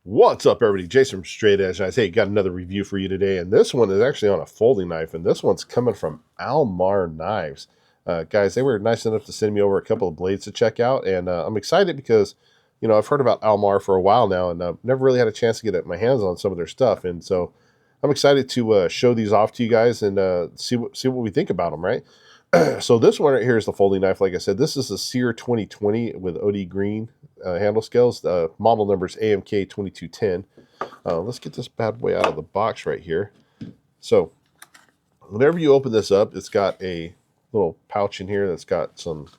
What's up, everybody? Jason from Straight Edge. And I say, got another review for you today, and this one is actually on a folding knife, and this one's coming from MAR Knives. Guys, they were nice enough to send me over a couple of blades to check out, and I'm excited because, I've heard about MAR for a while now, and I've never really had a chance to get my hands on some of their stuff, and so I'm excited to show these off to you guys and see what we think about them, right? So this one right here is the folding knife. Like I said, this is the S.E.R.E 2020 with OD green handle scales. The model number is AMK 2210. Let's get this bad boy out of the box right here. So whenever you open this up, it's got a little pouch in here that's got some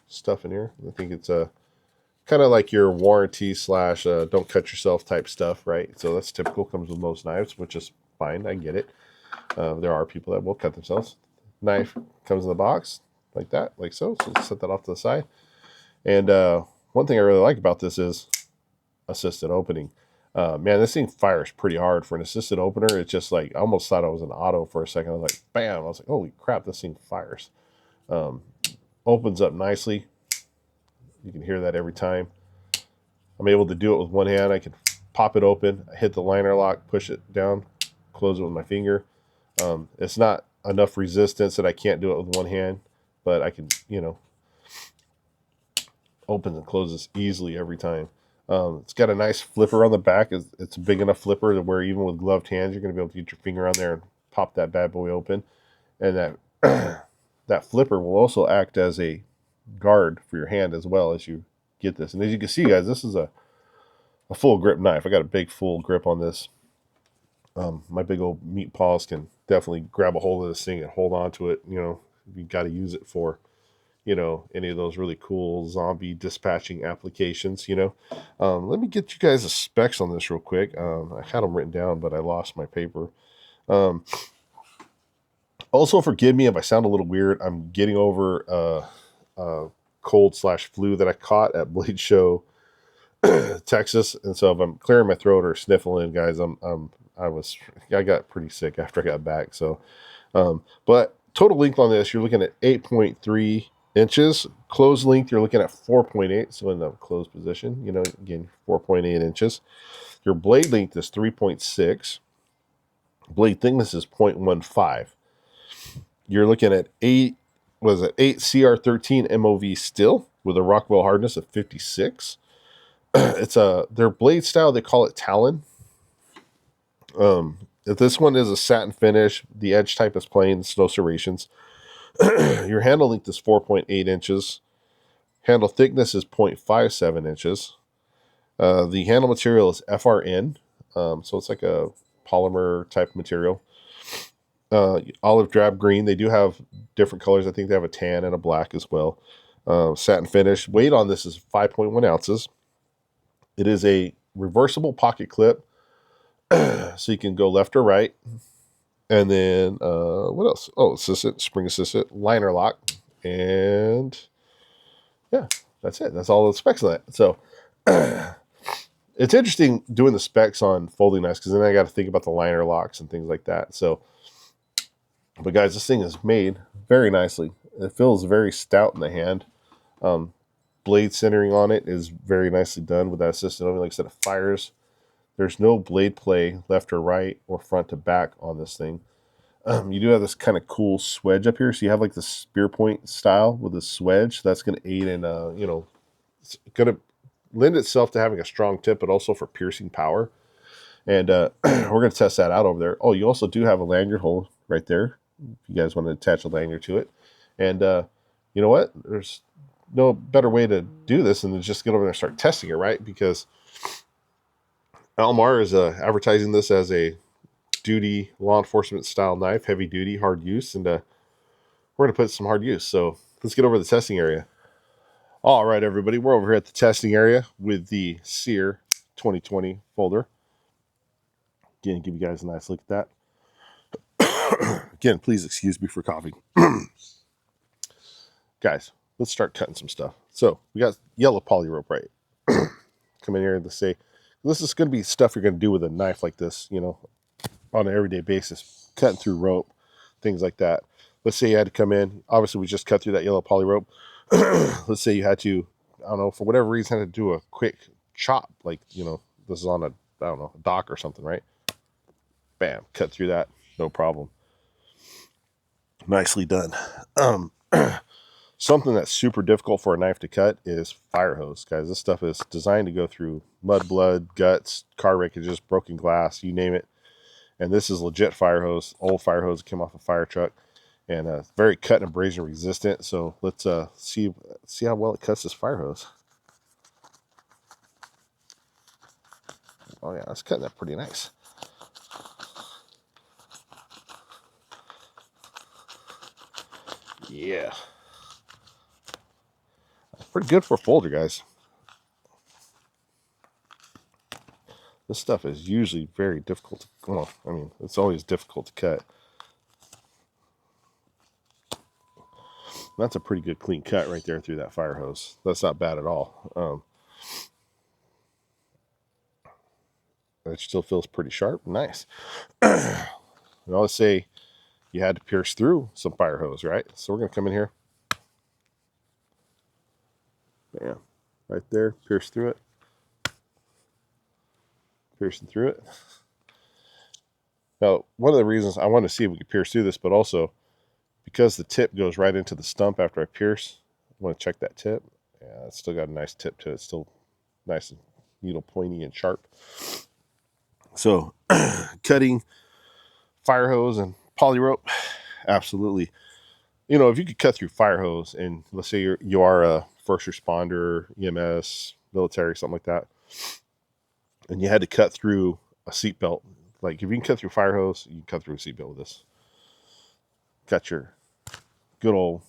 stuff in here. I think it's kind of like your warranty slash don't cut yourself type stuff, right? So that's typical, comes with most knives, which is fine. I get it. There are people that will cut themselves. Knife comes in the box like that, like so. So let's set that off to the side. And one thing I really like about this is assisted opening. Man, this thing fires pretty hard for an assisted opener. It's just like, I almost thought it was an auto for a second. I was like, bam. I was like, holy crap, this thing fires. Opens up nicely. You can hear that every time. I'm able to do it with one hand. I can pop it open, hit the liner lock, push it down, close it with my finger. It's not enough resistance that I can't do it with one hand, but I can, opens and closes easily every time. It's got a nice flipper on the back. It's a big enough flipper to where even with gloved hands, you're going to be able to get your finger on there and pop that bad boy open. And that that flipper will also act as a guard for your hand as well as you get this. And as you can see, guys, this is a full grip knife. I got a big full grip on this. My big old meat paws can definitely grab a hold of this thing and hold on to it. You got to use it for, any of those really cool zombie dispatching applications, Let me get you guys the specs on this real quick. I had them written down, but I lost my paper. Also, forgive me if I sound a little weird. I'm getting over cold slash flu that I caught at Blade Show, Texas. And so if I'm clearing my throat or sniffling, guys, I got pretty sick after I got back. So, but total length on this, you're looking at 8.3 inches. Closed length, you're looking at 4.8. So in the closed position, again, 4.8 inches. Your blade length is 3.6. Blade thickness is 0.15. You're looking at 8 CR13 MOV steel with a Rockwell hardness of 56. It's their blade style, they call it Talon. If this one is a satin finish, the edge type is plain, no serrations. Your handle length is 4.8 inches. Handle thickness is 0.57 inches. The handle material is FRN, so it's like a polymer type material. Olive drab green. They do have different colors. I think they have a tan and a black as well. Satin finish. Weight on this is 5.1 ounces. It is a reversible pocket clip, so you can go left or right. And then what else? Oh, assistant, spring assistant, liner lock, and yeah, that's it. That's all the specs on that. So it's interesting doing the specs on folding knives because then I got to think about the liner locks and things like that. So, but guys, this thing is made very nicely. It feels very stout in the hand. Blade centering on it is very nicely done with that assistant opening. Like I said, it fires. There's no blade play left or right or front to back on this thing. You do have this kind of cool swedge up here. So you have like the spear point style with the swedge. That's going to aid in, it's going to lend itself to having a strong tip, but also for piercing power. And we're going to test that out over there. Oh, you also do have a lanyard hole right there, if you guys want to attach a lanyard to it. And you know what? There's no better way to do this than to just get over there and start testing it, right? Because MAR is advertising this as a duty law enforcement style knife, heavy duty, hard use, and we're going to put some hard use. So let's get over to the testing area. All right, everybody, we're over here at the testing area with the S.E.R.E 2020 folder. Again, give you guys a nice look at that. Again, please excuse me for coughing. Guys, let's start cutting some stuff. So we got yellow poly rope, right? Come in here to say, this is going to be stuff you're going to do with a knife like this, on an everyday basis, cutting through rope, things like that. Let's say you had to come in. Obviously, we just cut through that yellow poly rope. Let's say you had to, I don't know, for whatever reason, had to do a quick chop. Like, this is on a I don't know, a dock or something, right? Bam, cut through that, no problem. Nicely done. Something that's super difficult for a knife to cut is fire hose, guys. This stuff is designed to go through mud, blood, guts, car wreckages, broken glass, you name it. And this is legit fire hose, old fire hose that came off a fire truck, and very cut and abrasion resistant. So let's see how well it cuts this fire hose. Oh yeah, it's cutting that pretty nice. Yeah, pretty good for a folder, guys. This stuff is usually very difficult to, well, I mean, it's always difficult to cut. That's a pretty good clean cut right there through that fire hose. That's not bad at all. It still feels pretty sharp. Nice. Now let's say you had to pierce through some fire hose, right? So we're going to come in here. Bam. Right there. Pierce through it. Piercing through it. Now, one of the reasons I want to see if we can pierce through this, but also because the tip goes right into the stump after I pierce, I want to check that tip. Yeah, it's still got a nice tip to it. It's still nice and needle pointy and sharp. So cutting fire hose and poly rope, absolutely. You know, if you could cut through fire hose, and let's say you are a first responder, EMS, military, something like that, and you had to cut through a seatbelt, like if you can cut through fire hose, you can cut through a seatbelt with this. Got your good old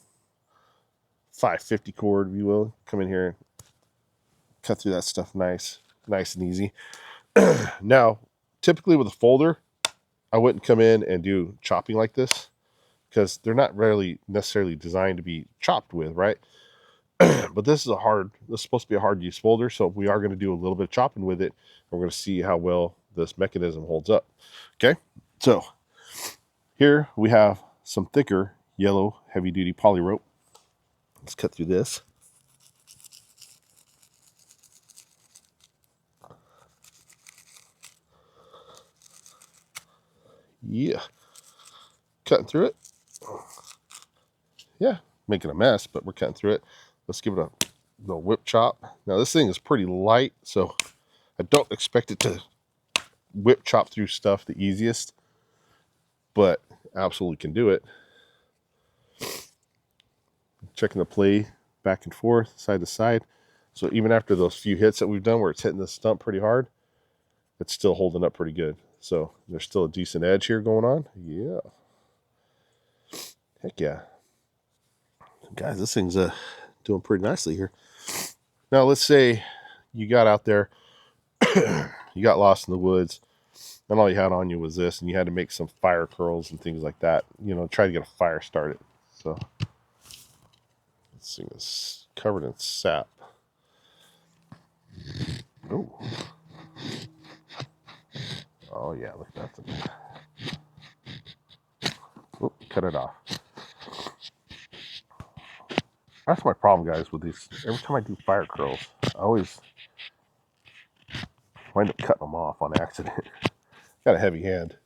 550 cord, if you will. Come in here, cut through that stuff nice and easy. Now, typically with a folder, I wouldn't come in and do chopping like this because they're not really necessarily designed to be chopped with, right? But this is supposed to be a hard use folder, so we are going to do a little bit of chopping with it, and we're going to see how well this mechanism holds up. Okay, so here we have some thicker yellow heavy duty poly rope. Let's cut through this. Yeah, cutting through it. Yeah, making a mess, but we're cutting through it. Let's give it a little whip chop. Now this thing is pretty light, so I don't expect it to whip chop through stuff the easiest, but absolutely can do it. Checking the play back and forth, side to side. So even after those few hits that we've done where it's hitting the stump pretty hard, it's still holding up pretty good. So there's still a decent edge here going on. Yeah. Heck yeah. Guys, this thing's doing pretty nicely here. Now let's say you got out there, you got lost in the woods, and all you had on you was this, and you had to make some fire curls and things like that, you know, try to get a fire started. So this thing is covered in sap. Oh. Oh yeah, look at that thing. Oh, cut it off. That's my problem, guys, with these. Every time I do fire curls, I always wind up cutting them off on accident. Got a heavy hand.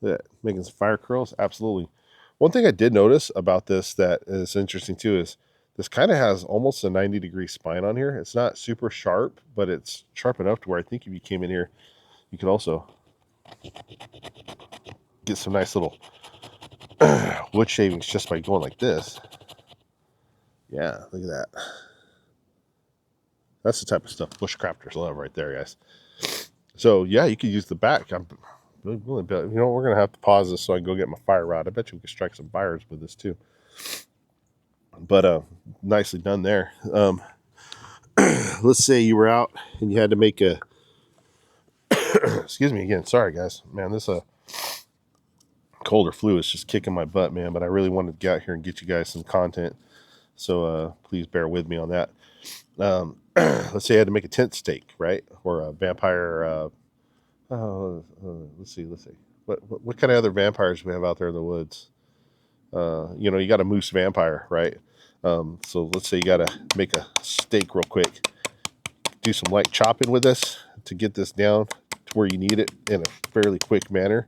Yeah, making some fire curls, absolutely. One thing I did notice about this that is interesting too is this kind of has almost a 90-degree spine on here. It's not super sharp, but it's sharp enough to where I think if you came in here, you could also get some nice little wood shavings just by going like this. Yeah, look at that. That's the type of stuff bushcrafters love right there, guys. So yeah, you could use the back. I'm really, you know, we're gonna have to pause this so I can go get my fire rod. I bet you we could strike some fires with this too. But nicely done there. Let's say you were out and you had to make a excuse me again, sorry guys, man, this cold or flu is just kicking my butt, man, but I really wanted to get out here and get you guys some content, so please bear with me on that. Let's say I had to make a tent stake, right, or a vampire let's see what kind of other vampires we have out there in the woods. You know, you got a moose vampire, right? So let's say you got to make a steak real quick. do some light chopping with this to get this down to where you need it in a fairly quick manner.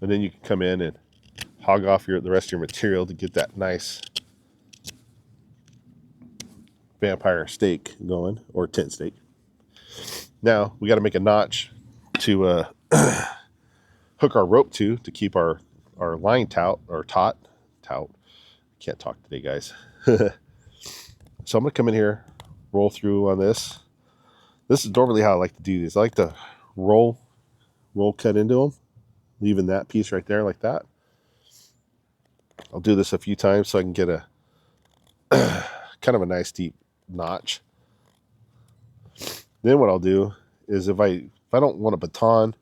And then you can come in and hog off the rest of your material to get that nice vampire steak going, or tent steak. Now we got to make a notch to hook our rope to keep our line tout. Can't talk today, guys. So I'm gonna come in here, roll through on this. This is normally how I like to do these. I like to roll cut into them, leaving that piece right there like that. I'll do this a few times so I can get a kind of a nice deep notch. Then what I'll do is if I don't want a baton,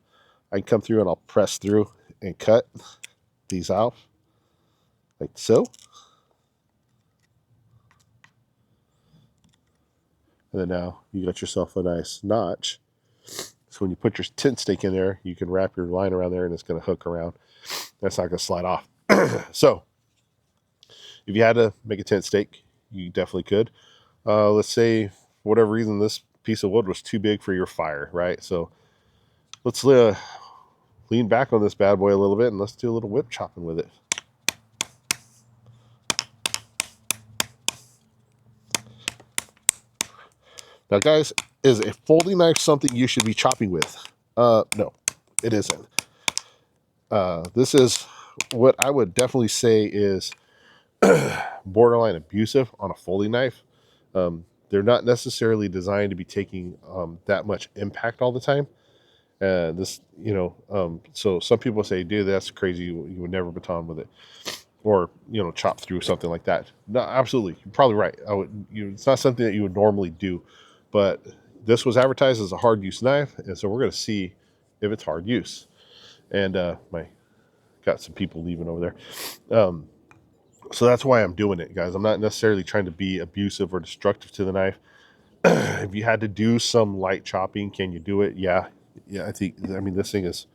I can come through and I'll press through and cut these out like so. And then now you got yourself a nice notch. So when you put your tent stake in there, you can wrap your line around there and it's going to hook around. That's not going to slide off. So if you had to make a tent stake, you definitely could. Let's say for whatever reason this piece of wood was too big for your fire, right? So let's lean back on this bad boy a little bit and let's do a little whip chopping with it. Now, guys, is a folding knife something you should be chopping with? No, it isn't. This is what I would definitely say is borderline abusive on a folding knife. They're not necessarily designed to be taking that much impact all the time. So some people say, dude, that's crazy. You would never baton with it, or chop through something like that. No, absolutely, you're probably right. It's not something that you would normally do, but this was advertised as a hard use knife, and so we're going to see if it's hard use. And got some people leaving over there. So that's why I'm doing it, guys. I'm not necessarily trying to be abusive or destructive to the knife. If you had to do some light chopping, can you do it? Yeah, I mean, this thing is,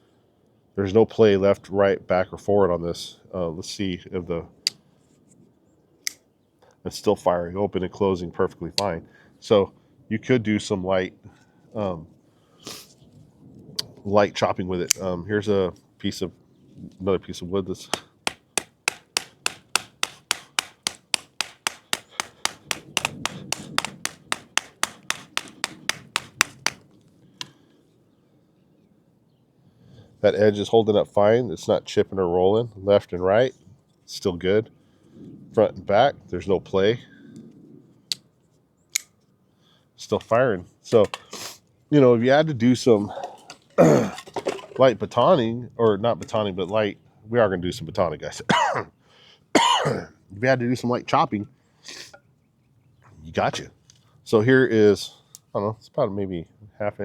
there's no play left, right, back, or forward on this. Let's see if it's still firing, open and closing perfectly fine. So you could do some light chopping with it. Here's another piece of wood that's that edge is holding up fine. It's not chipping or rolling left and right. Still good. Front and back, there's no play. Still firing. So, if you had to do some light batoning, or not batoning, but light, we are going to do some batoning, guys. If you had to do some light chopping, you got you. So here is, I don't know, it's about maybe half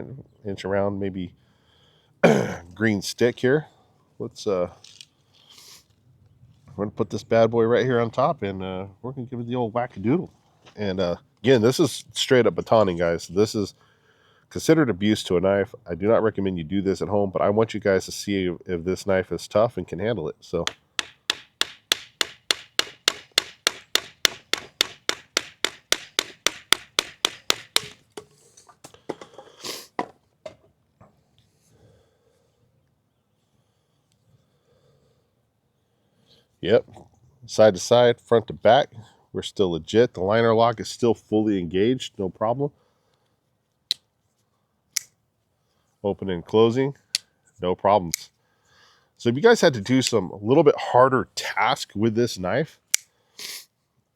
inch around, maybe green stick here. Let's we're gonna put this bad boy right here on top, and we're gonna give it the old wackadoodle. And again, this is straight up batoning, guys. This is considered abuse to a knife. I do not recommend you do this at home, but I want you guys to see if this knife is tough and can handle it. So yep, side to side, front to back, we're still legit. The liner lock is still fully engaged, no problem. Open and closing, no problems. So if you guys had to do some a little bit harder task with this knife,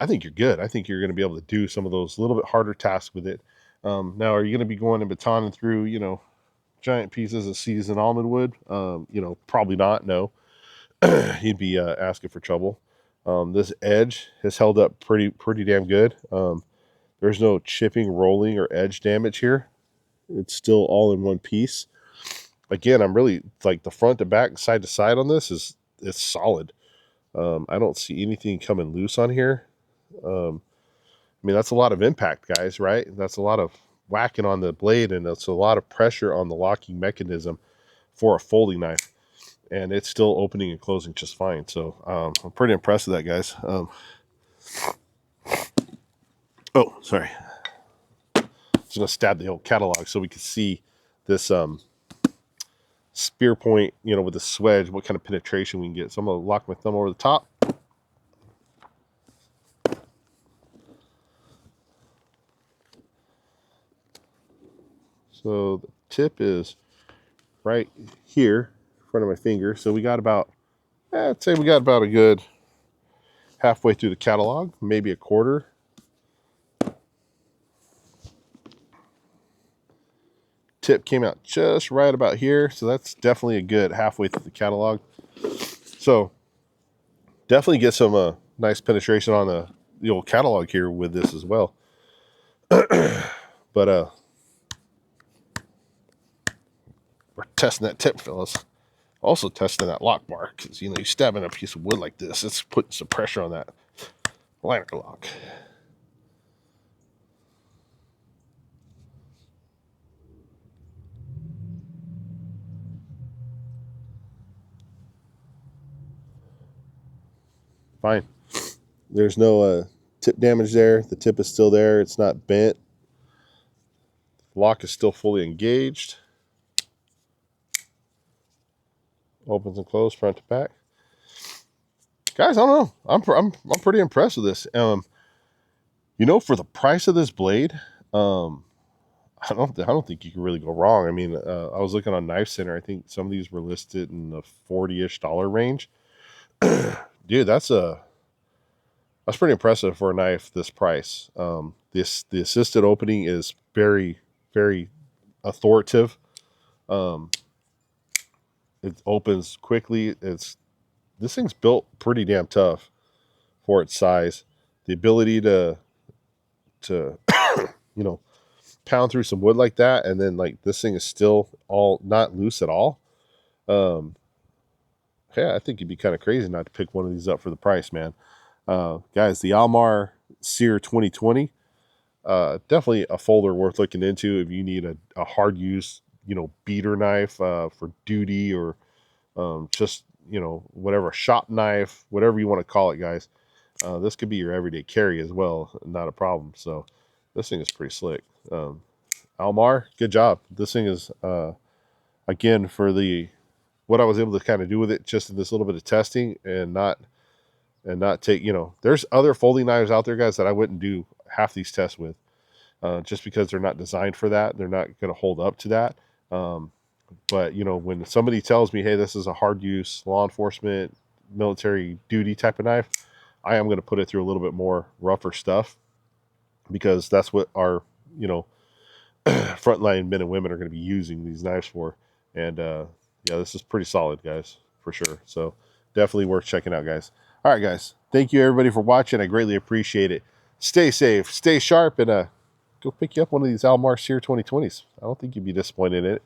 I think you're good. I think you're going to be able to do some of those little bit harder tasks with it. Now, are you going to be going and batoning through, giant pieces of seasoned almond wood? Probably not. No, you'd be asking for trouble. This edge has held up pretty damn good. There's no chipping, rolling, or edge damage here. It's still all in one piece. Again, I'm really like the front to back, side to side on this it's solid. I don't see anything coming loose on here. I mean, that's a lot of impact, guys, right? That's a lot of whacking on the blade, and that's a lot of pressure on the locking mechanism for a folding knife. And it's still opening and closing just fine. So I'm pretty impressed with that, guys. Oh, sorry. Just gonna stab the old catalog so we can see this spear point, you know, with the swedge, what kind of penetration we can get. So I'm gonna lock my thumb over the top. So the tip is right here in front of my finger. So we got about, I'd say we got about a good halfway through the catalog, maybe a quarter. Tip came out just right about here, so that's definitely a good halfway through the catalog. So definitely get some nice penetration on the old catalog here with this as well. But we're testing that tip, fellas. Also testing that lock bar, because you know, you stabbing a piece of wood like this, it's putting some pressure on that liner lock. Fine. There's no tip damage there. The tip is still there. It's not bent. Lock is still fully engaged. Opens and closes front to back. Guys, I don't know. I'm pretty impressed with this. You know, for the price of this blade, I don't think you can really go wrong. I mean, I was looking on Knife Center. I think some of these were listed in the $40-ish range. Dude, that's pretty impressive for a knife this price. The assisted opening is very, very authoritative. It opens quickly. This thing's built pretty damn tough for its size. The ability to you know, pound through some wood like that, and then like this thing is still all not loose at all. Yeah, I think you'd be kind of crazy not to pick one of these up for the price, man. Guys, the MAR S.E.R.E 2020, definitely a folder worth looking into if you need a hard use, you know, beater knife for duty, or just, you know, whatever, shop knife, whatever you want to call it, guys. This could be your everyday carry as well, not a problem. So this thing is pretty slick. MAR, good job. This thing is, again, for what I was able to kind of do with it just in this little bit of testing, and not take, you know, there's other folding knives out there, guys, that I wouldn't do half these tests with, just because they're not designed for that. They're not going to hold up to that. But, you know, when somebody tells me, hey, this is a hard use, law enforcement, military duty type of knife, I am going to put it through a little bit more rougher stuff, because that's what our, you know, frontline men and women are going to be using these knives for. And yeah, this is pretty solid, guys, for sure. So definitely worth checking out, guys. All right, guys, thank you everybody for watching. I greatly appreciate it. Stay safe, stay sharp, and go pick you up one of these MAR S.E.R.E 2020s. I don't think you'd be disappointed in it.